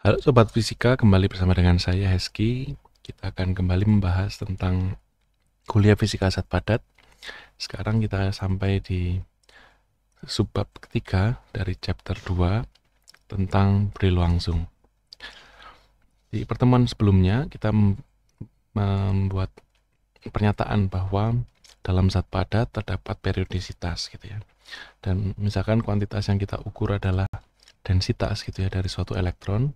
Halo Sobat Fisika, kembali bersama dengan saya Heski. Kita akan kembali membahas tentang kuliah fisika zat padat. Sekarang kita sampai di subbab ketiga dari chapter 2 tentang Bril langsung. Di pertemuan sebelumnya kita membuat pernyataan bahwa dalam zat padat terdapat periodisitas gitu ya. Dan misalkan kuantitas yang kita ukur adalah densitas gitu ya dari suatu elektron.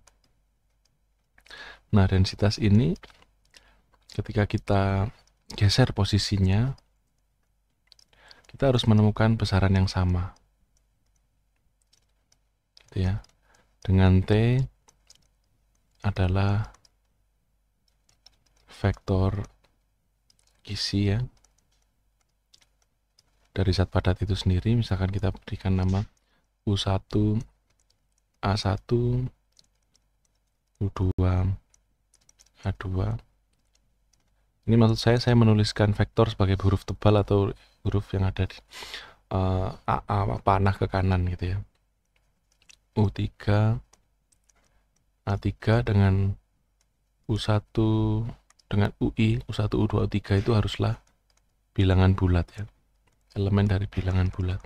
Nah, densitas ini ketika kita geser posisinya, kita harus menemukan besaran yang sama, gitu ya. Dengan T adalah vektor isi ya dari zat padat itu sendiri. Misalkan kita berikan nama U1, A1, U2, A2. Ini maksud saya menuliskan vektor sebagai huruf tebal atau huruf yang ada di AA panah ke kanan gitu ya. U3, A3 dengan U1 dengan UI, U1, U2, U3 itu haruslah bilangan bulat ya. Elemen dari bilangan bulat.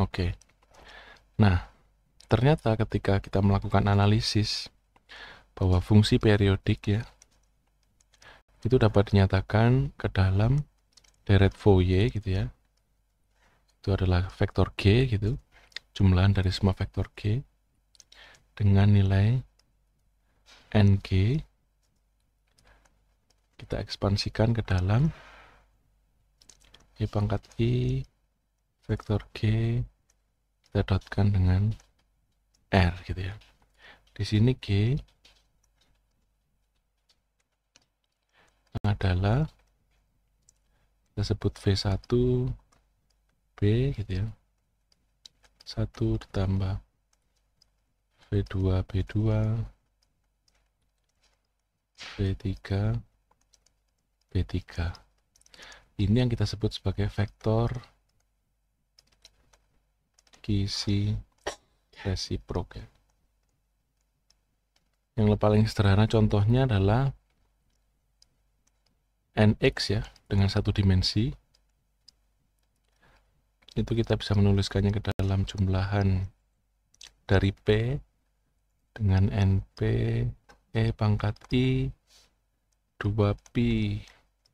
Oke. Nah, ternyata ketika kita melakukan analisis bahwa fungsi periodik ya, itu dapat dinyatakan ke dalam deret Fourier gitu ya. Itu adalah vektor G gitu, jumlahan dari semua vektor G dengan nilai NG. Kita ekspansikan ke dalam E pangkat I vektor G kita dotkan dengan R gitu ya. Di sini G adalah kita sebut V1 B gitu ya. 1 ditambah V2 B2 V3 B3. Ini yang kita sebut sebagai vektor kisi resiprok ya. Yang paling sederhana contohnya adalah NX ya, dengan satu dimensi. Itu kita bisa menuliskannya ke dalam jumlahan dari P dengan NP E pangkat I 2Pi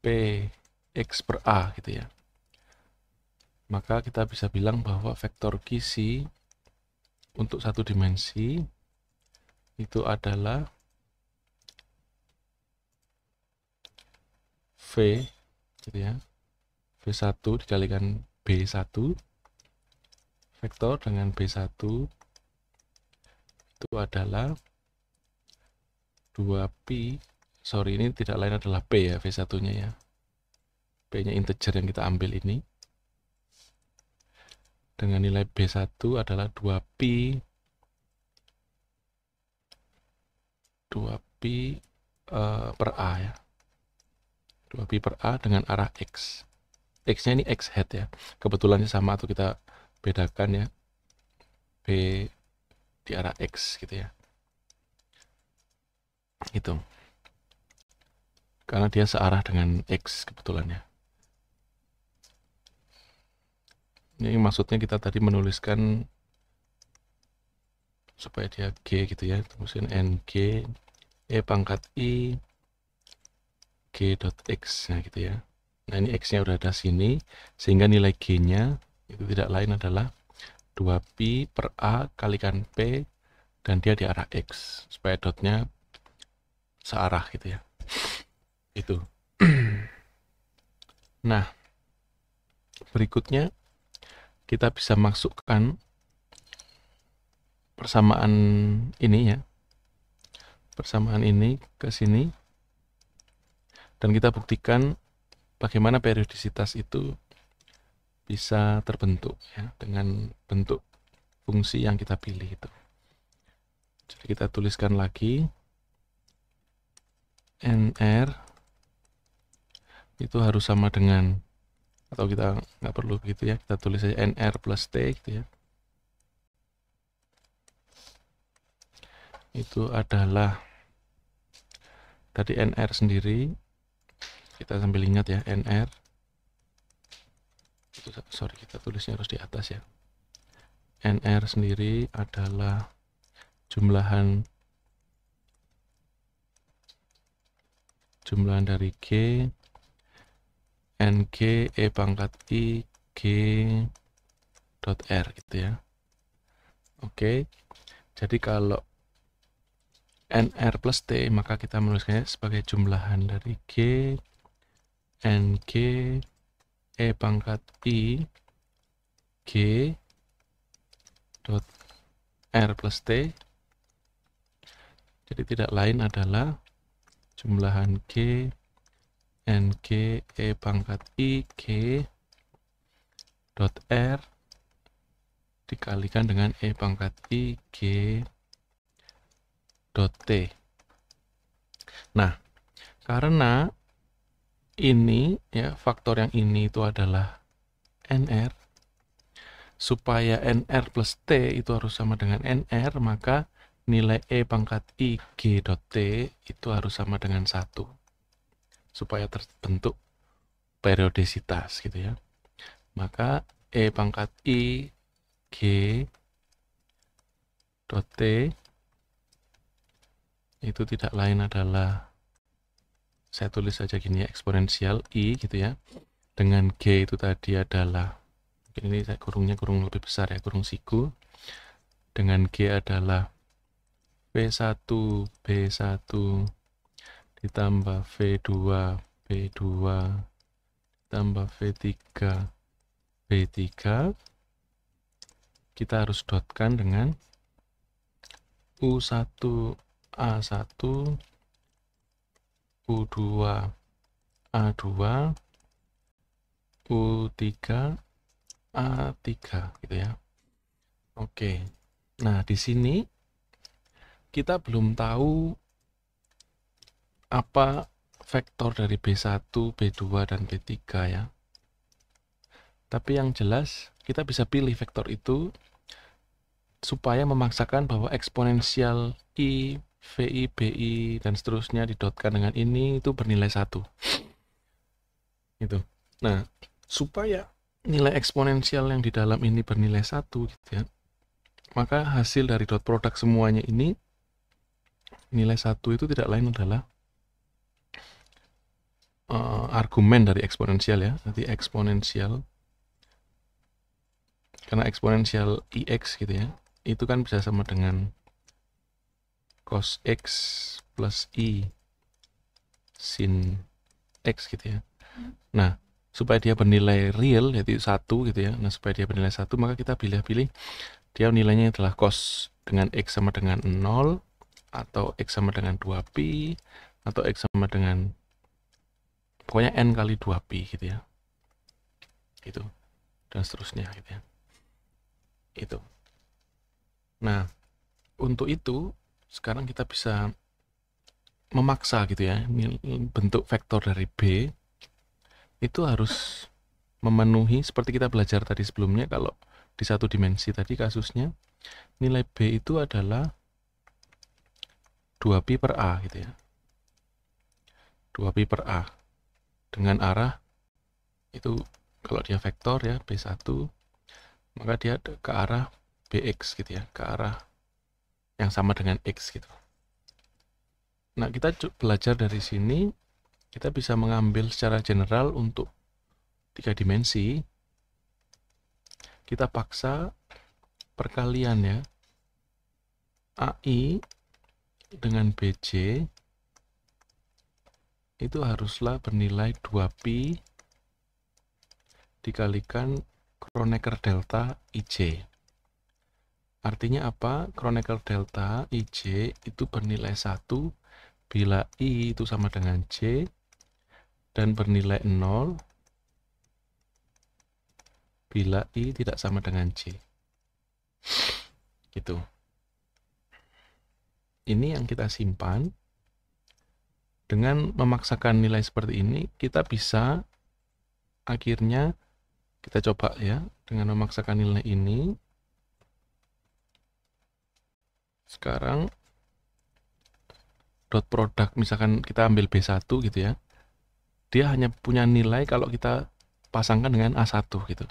P X per A gitu ya. Maka kita bisa bilang bahwa vektor kisi untuk satu dimensi itu adalah V gitu ya. V1 dikalikan B1 vektor dengan B1 itu adalah 2pi, sorry ini tidak lain adalah P ya, V1 nya ya, P nya integer yang kita ambil ini, dengan nilai B1 adalah 2pi per A ya, 2pi per A dengan arah X. X nya ini X hat ya, kebetulannya sama atau kita bedakan ya, B di arah X gitu ya, gitu, karena dia searah dengan X kebetulannya. Ini maksudnya kita tadi menuliskan supaya dia G gitu ya, terusin NG E pangkat I G dot X, nah gitu ya. Nah ini X nya udah ada sini, sehingga nilai G nya itu tidak lain adalah 2pi per A kalikan P, dan dia di arah X, supaya dotnya searah gitu ya. Itu. Nah, berikutnya kita bisa masukkan persamaan ini ya, persamaan ini ke sini, dan kita buktikan bagaimana periodisitas itu bisa terbentuk ya dengan bentuk fungsi yang kita pilih itu. Jadi kita tuliskan lagi NR itu harus sama dengan, atau kita nggak perlu begitu ya, kita tulis saja NR plus T gitu ya. itu adalah tadi NR sendiri, kita sambil ingat ya, NR itu, sorry, kita tulisnya harus di atas ya. NR sendiri adalah jumlahan dari G, NG E pangkat I G dot R gitu ya. Oke, jadi kalau NR plus T, maka kita menuliskannya sebagai jumlahan dari G, NG E pangkat I G dot R plus T. Jadi tidak lain adalah jumlahan G, NG E pangkat I G dot R dikalikan dengan E pangkat I G dot T. Nah, karena ini ya, faktor yang ini itu adalah NR, supaya NR plus T itu harus sama dengan NR, maka nilai E pangkat I G dot T itu harus sama dengan 1, supaya terbentuk periodisitas gitu ya. Maka E pangkat I G dot T itu tidak lain adalah, saya tulis saja gini ya, eksponensial I gitu ya, dengan G itu tadi adalah, mungkin ini saya kurungnya kurung lebih besar ya, kurung siku, dengan G adalah V1 B1 ditambah V2 B2 ditambah V3 B3, kita harus dotkan dengan U1 A1 U2 A2 U3 A3 gitu ya. Oke. Nah, di sini kita belum tahu apa vektor dari B1, B2 dan B3 ya. Tapi yang jelas kita bisa pilih vektor itu supaya memaksakan bahwa eksponensial I, VI, BI, dan seterusnya didotkan dengan ini itu bernilai 1. Gitu. Nah, supaya nilai eksponensial yang di dalam ini bernilai 1 gitu ya, maka hasil dari dot produk semuanya ini, nilai 1 itu tidak lain adalah argumen dari eksponensial ya. Nanti eksponensial, karena eksponensial IX gitu ya, itu kan bisa sama dengan cos X plus I sin X gitu ya. Nah, supaya dia bernilai real, yaitu 1 gitu ya. Nah, supaya dia bernilai 1, maka kita pilih-pilih dia nilainya adalah cos dengan X sama dengan 0, atau X sama dengan 2pi, atau X sama dengan pokoknya N kali 2pi gitu ya. Gitu. Dan seterusnya gitu ya. Itu. Nah, untuk itu sekarang kita bisa memaksa gitu ya, bentuk vektor dari B itu harus memenuhi seperti kita belajar tadi sebelumnya. Kalau di satu dimensi tadi kasusnya, nilai B itu adalah 2pi per A gitu ya. 2pi per A dengan arah itu, kalau dia vektor ya B1, maka dia ke arah BX gitu ya, ke arah yang sama dengan X gitu. Nah, kita belajar dari sini, kita bisa mengambil secara general untuk 3 dimensi. Kita paksa perkalian ya, AI dengan BJ itu haruslah bernilai 2pi dikalikan Kronecker delta IJ. Artinya apa? Kronecker delta IJ itu bernilai 1 bila I itu sama dengan J dan bernilai 0 bila I tidak sama dengan J. Gitu. Ini yang kita simpan. Dengan memaksakan nilai seperti ini, kita bisa akhirnya, kita coba ya, dengan memaksakan nilai ini. Sekarang dot product, misalkan kita ambil B1 gitu ya, dia hanya punya nilai kalau kita pasangkan dengan A1 gitu.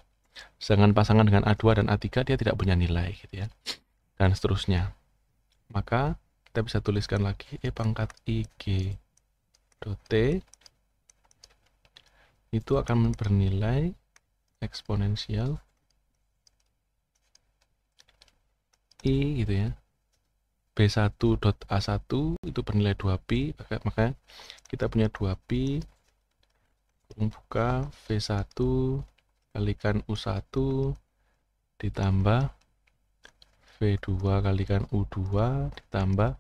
Sedangkan pasangan dengan A2 dan A3 dia tidak punya nilai gitu ya. Dan seterusnya. Maka kita bisa tuliskan lagi E pangkat IG dot T itu akan bernilai eksponensial I gitu ya. B1.A1 itu bernilai 2pi, maka kita punya 2pi kurung buka V1 kalikan U1 ditambah V2 kalikan U2 ditambah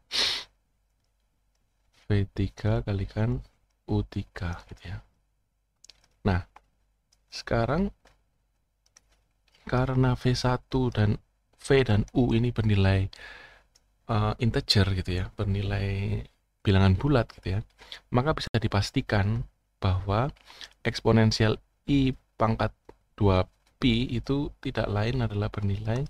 V3 kalikan U3 gitu ya. Nah, sekarang karena V1 dan V dan U ini bernilai integer gitu ya, bernilai bilangan bulat gitu ya, maka bisa dipastikan bahwa eksponensial I pangkat 2pi itu tidak lain adalah bernilai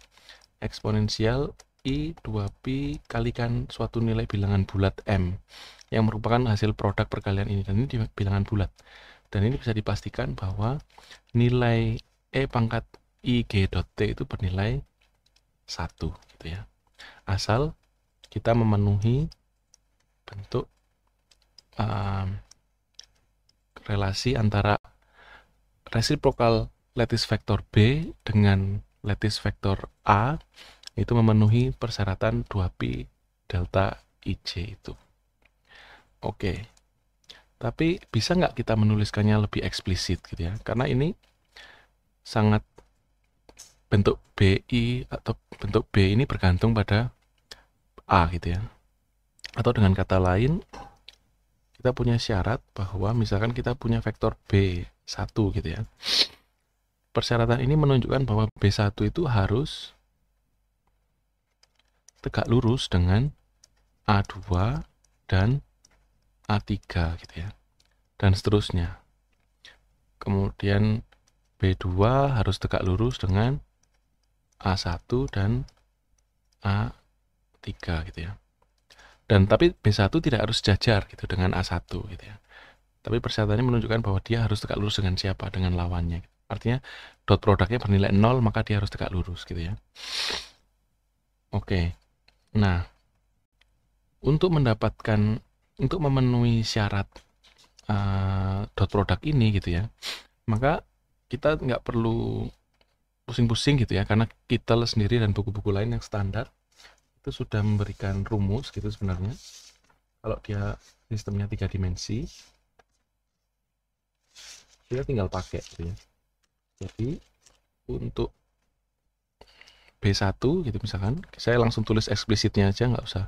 eksponensial I 2pi kalikan suatu nilai bilangan bulat M yang merupakan hasil produk perkalian ini, dan ini di bilangan bulat. Dan ini bisa dipastikan bahwa nilai E pangkat IG dot T itu bernilai 1 gitu ya. Asal kita memenuhi bentuk relasi antara resiprokal lattice vektor B dengan lattice vektor A itu memenuhi persyaratan 2pi delta IJ itu. Oke. Tapi bisa nggak kita menuliskannya lebih eksplisit gitu ya? Karena ini sangat bentuk BI atau bentuk B ini bergantung pada A gitu ya. Atau dengan kata lain, kita punya syarat bahwa misalkan kita punya vektor B1 gitu ya. Persyaratan ini menunjukkan bahwa B1 itu harus tegak lurus dengan A2 dan A3 gitu ya. Dan seterusnya. Kemudian B2 harus tegak lurus dengan A1 dan A3 gitu ya. Dan tapi B1 tidak harus sejajar gitu dengan A1 gitu ya. Tapi persyaratannya menunjukkan bahwa dia harus tegak lurus dengan siapa? Dengan lawannya. Artinya dot produknya bernilai 0, maka dia harus tegak lurus gitu ya. Oke. Nah, untuk memenuhi syarat dot product ini gitu ya, maka kita nggak perlu pusing-pusing gitu ya, karena Kittel sendiri dan buku-buku lain yang standar itu sudah memberikan rumus gitu sebenarnya. Kalau dia sistemnya 3 dimensi, kita tinggal pakai gitu ya. Jadi untuk B1 gitu misalkan, saya langsung tulis eksplisitnya aja, nggak usah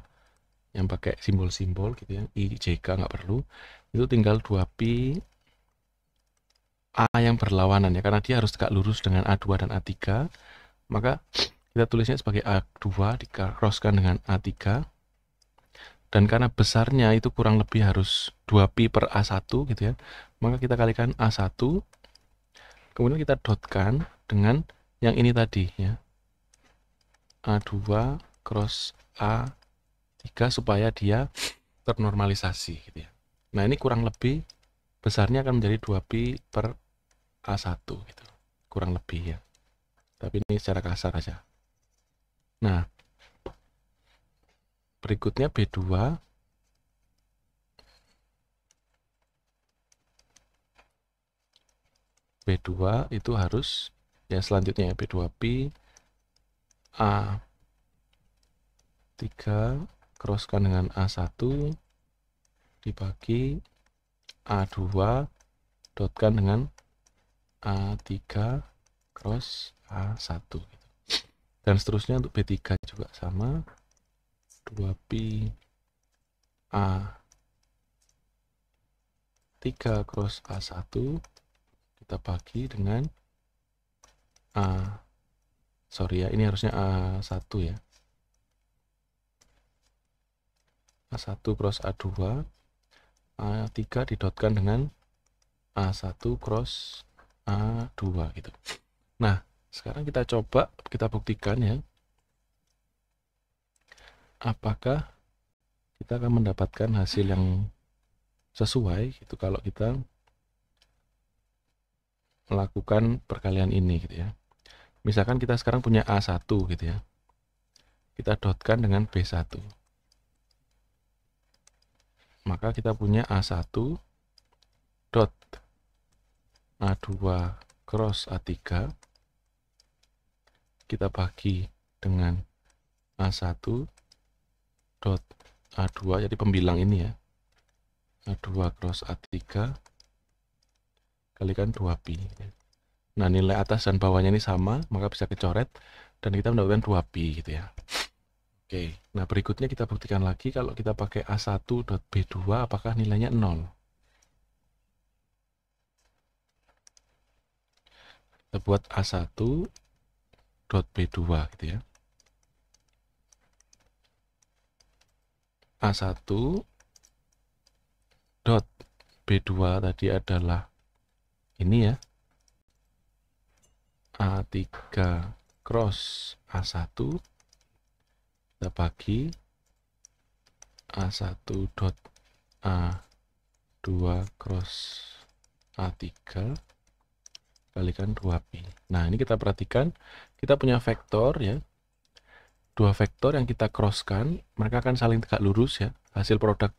yang pakai simbol-simbol gitu ya, IJK nggak perlu. Itu tinggal 2pi A yang berlawanan ya, karena dia harus tegak lurus dengan A2 dan A3, maka kita tulisnya sebagai A2 di-crosskan dengan A3, dan karena besarnya itu kurang lebih harus 2pi per A1 gitu ya, maka kita kalikan A1, kemudian kita dotkan dengan yang ini tadi ya, A2 cross A3 supaya dia ternormalisasi gitu ya. Nah ini kurang lebih besarnya akan menjadi 2pi per A1 gitu, kurang lebih ya, tapi ini secara kasar aja. Nah berikutnya B2 itu harus ya selanjutnya ya, B2pi A3 crosskan dengan A1 dibagi A2 dotkan dengan A3 cross A1 gitu. Dan seterusnya untuk B3 juga sama, 2pi A3 cross A1 kita bagi dengan ini harusnya A1 ya, A1 cross A2, A3 didotkan dengan A1 cross A2 gitu. Nah sekarang kita coba, kita buktikan ya, apakah kita akan mendapatkan hasil yang sesuai itu kalau kita melakukan perkalian ini gitu ya. Misalkan kita sekarang punya A1 gitu ya. Kita dotkan dengan B1. Maka kita punya A1 dot A2 cross A3 kita bagi dengan A1 dot A2, jadi pembilang ini ya, A2 cross A3 kalikan 2pi. Nah, nilai atas dan bawahnya ini sama, maka bisa kecoret dan kita mendapatkan 2pi gitu ya. Oke, nah berikutnya kita buktikan lagi kalau kita pakai A1 dot B2 apakah nilainya 0. Kita buat A1 dot B2 gitu ya. A1 dot B2 tadi adalah ini ya, A3 cross A1 kita bagi A1 dot A2 cross A3 kalikan 2pi. Nah, ini kita perhatikan kita punya vektor ya, dua vektor yang kita crosskan, mereka akan saling tegak lurus ya. Hasil produk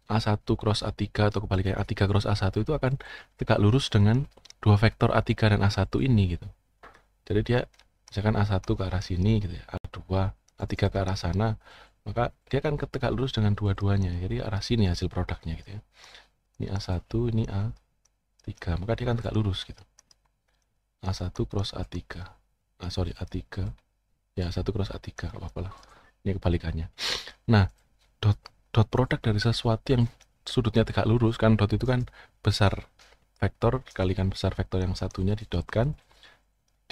A1 cross A3 atau kebalikannya A3 cross A1 itu akan tegak lurus dengan dua vektor A3 dan A1 ini gitu. Jadi dia misalkan A1 ke arah sini gitu ya, A2, A3 ke arah sana, maka dia akan tegak lurus dengan dua-duanya. Jadi arah sini hasil produknya gitu ya. Ini A1, ini A3, maka dia akan tegak lurus gitu. A1 cross A3. A3. Ya, A1 cross A3, gak apa-apa lah. Ini kebalikannya. Nah, dot produk dari sesuatu yang sudutnya tegak lurus, kan dot itu kan besar vektor dikalikan besar vektor yang satunya didotkan,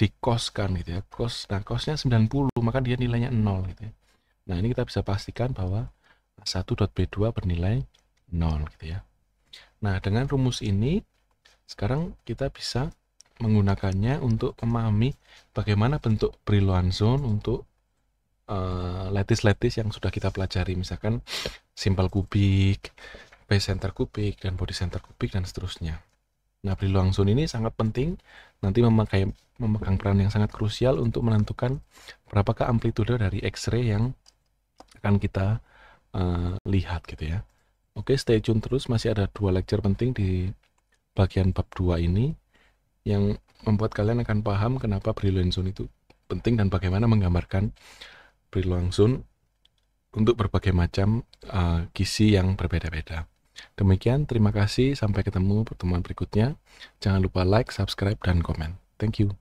dikoskan gitu ya. Nah, cosnya 90, maka dia nilainya 0 gitu ya. Nah, ini kita bisa pastikan bahwa A1 dot B2 bernilai 0 gitu ya. Nah, dengan rumus ini sekarang kita bisa menggunakannya untuk memahami bagaimana bentuk Brillouin zone untuk lattice-lattice yang sudah kita pelajari, misalkan simple kubik, base center kubik, dan body center kubik, dan seterusnya. Nah, Brillouin zone ini sangat penting, nanti memegang peran yang sangat krusial untuk menentukan berapakah amplitude dari X-ray yang akan kita lihat gitu ya. Oke, stay tune terus, masih ada 2 lecture penting di bagian bab 2 ini yang membuat kalian akan paham kenapa Brillouin zone itu penting dan bagaimana menggambarkan Brillouin zone untuk berbagai macam gizi yang berbeda-beda. Demikian, terima kasih, sampai ketemu pertemuan berikutnya. Jangan lupa like, subscribe, dan komen. Thank you.